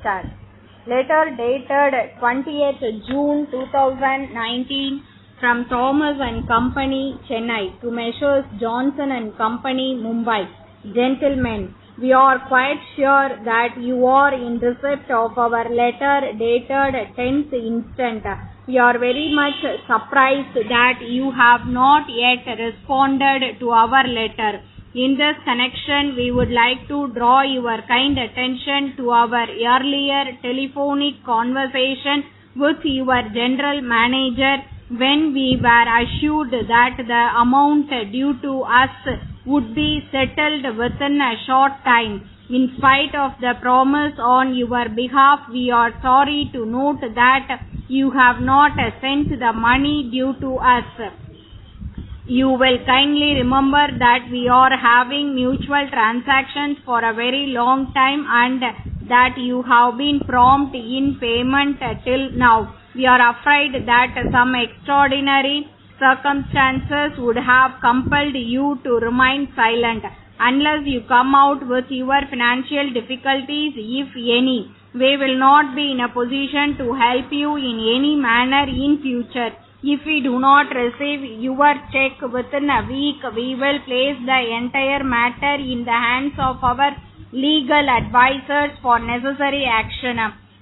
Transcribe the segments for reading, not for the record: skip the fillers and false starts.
start. Letter dated 20th June 2019 from Thomas and Company, Chennai, to Messrs. Johnson and Company, Mumbai. Gentlemen, we are quite sure that you are in receipt of our letter dated 10th instant. We are very much surprised that you have not yet responded to our letter. In this connection, we would like to draw your kind attention to our earlier telephonic conversation with your general manager when we were assured that the amount due to us would be settled within a short time. In spite of the promise on your behalf, we are sorry to note that you have not sent the money due to us. You will kindly remember that we are having mutual transactions for a very long time and that you have been prompt in payment till now. We are afraid that some extraordinary circumstances would have compelled you to remain silent. Unless you come out with your financial difficulties, if any, we will not be in a position to help you in any manner in future. If we do not receive your check within a week, we will place the entire matter in the hands of our legal advisors for necessary action.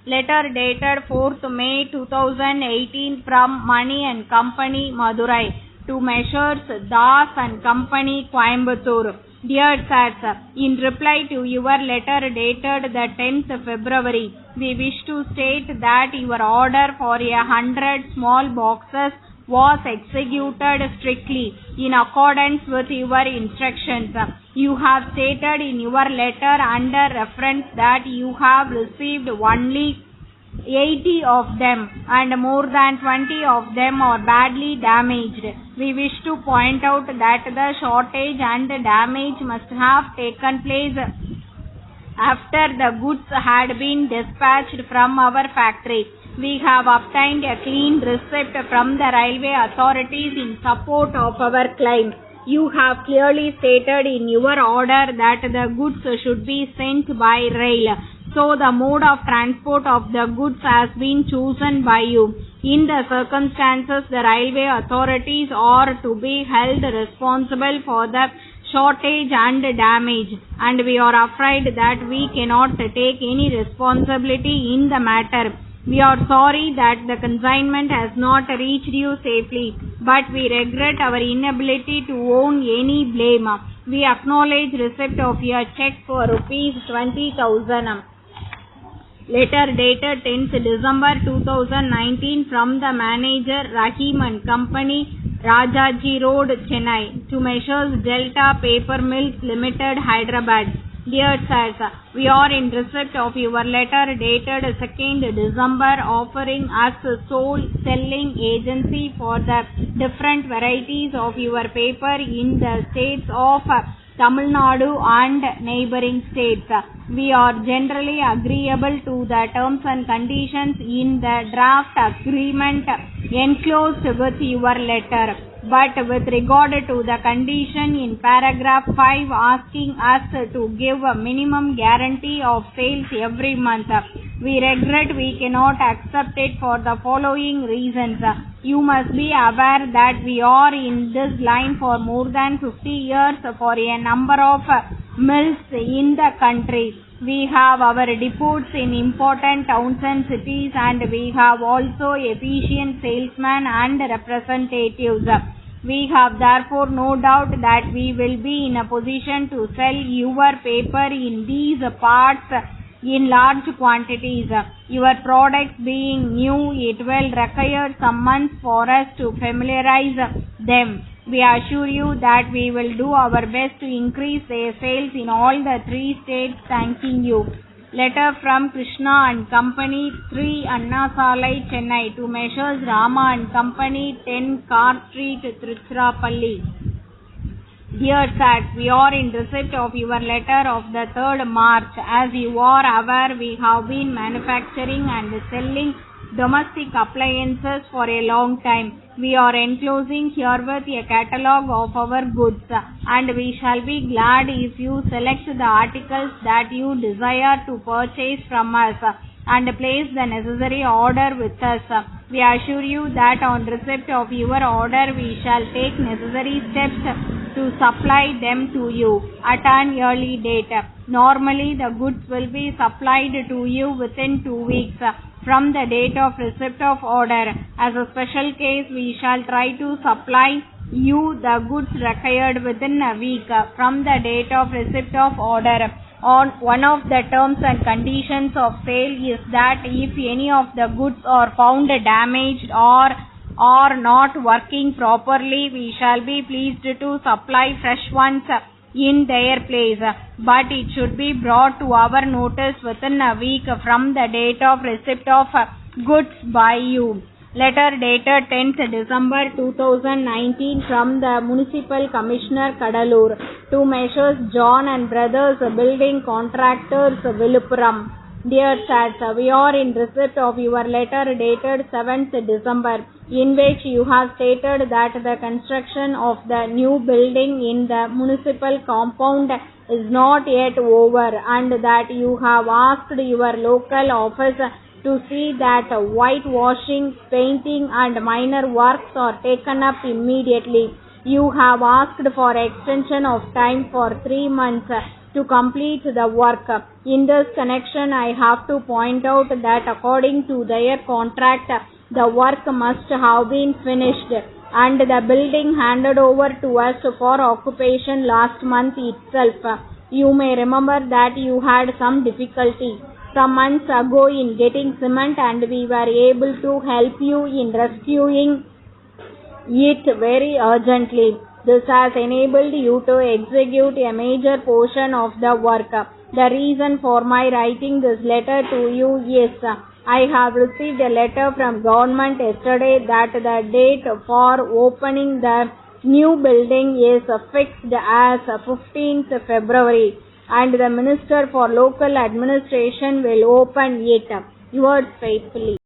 Letter dated 4th May 2018 from Money and Company, Madurai, to Messrs. Das and Company, Coimbatore. Dear Sirs, in reply to your letter dated the 10th February, we wish to state that your order for 100 small boxes was executed strictly in accordance with your instructions. You have stated in your letter under reference that you have received only 80 of them and more than 20 of them are badly damaged. We wish to point out that the shortage and damage must have taken place after the goods had been dispatched from our factory. We have obtained a clean receipt from the railway authorities in support of our claim. You have clearly stated in your order that the goods should be sent by rail. So the mode of transport of the goods has been chosen by you. In the circumstances, the railway authorities are to be held responsible for the shortage and damage, and we are afraid that we cannot take any responsibility in the matter. We are sorry that the consignment has not reached you safely, but we regret our inability to own any blame. We acknowledge receipt of your check for rupees 20,000. Letter dated 10th December 2019 from the manager, Rahim and Company, Rajaji Road, Chennai, to Messrs. Delta Paper Mills Limited, Hyderabad. Dear Sirs, we are in receipt of your letter dated 2nd December offering us sole selling agency for the different varieties of your paper in the states of Tamil Nadu and neighboring states. We are generally agreeable to the terms and conditions in the draft agreement enclosed with your letter. But with regard to the condition in paragraph 5 asking us to give a minimum guarantee of sales every month, we regret we cannot accept it for the following reasons. You must be aware that we are in this line for more than 50 years for a number of mills in the country. We have our depots in important towns and cities, and we have also efficient salesmen and representatives. We have therefore no doubt that we will be in a position to sell your paper in these parts in large quantities. Your products being new, it will require some months for us to familiarize them. We assure you that we will do our best to increase their sales in all the 3 states. Thanking you. Letter from Krishna and Company, 3 Anna Salai, Chennai, to Messrs. Rama and Company, 10 Car Street, Tiruchirappalli. Dear Sirs, we are in receipt of your letter of the 3rd March. As you are aware, we have been manufacturing and selling domestic appliances for a long time. We are enclosing herewith a catalogue of our goods, and we shall be glad if you select the articles that you desire to purchase from us. and place the necessary order with us. We assure you that on receipt of your order we shall take necessary steps to supply them to you at an early date. Normally the goods will be supplied to you within 2 weeks from the date of receipt of order. As a special case, we shall try to supply you the goods required within a week from the date of receipt of order. On one of the terms and conditions of sale is that if any of the goods are found damaged or not working properly, we shall be pleased to supply fresh ones in their place, but it should be brought to our notice within a week from the date of receipt of goods by you. Letter dated 10th December 2019 from the Municipal Commissioner Kadalur to Messrs. John and Brothers Building Contractors, Viluppuram. Dear Sir, we are in receipt of your letter dated 7th December, in which you have stated that the construction of the new building in the municipal compound is not yet over, and that you have asked your local office to see that whitewashing, painting and minor works are taken up immediately. You have asked for extension of time for 3 months to complete the work. In this connection, I have to point out that according to their contract, the work must have been finished and the building handed over to us for occupation last month itself. You may remember that you had some difficulty some months ago in getting cement, and we were able to help you in rescuing it very urgently. This has enabled you to execute a major portion of the work. The reason for my writing this letter to you is I have received a letter from government yesterday that the date for opening the new building is fixed as 15th February and the Minister for Local Administration will open it. Yours faithfully.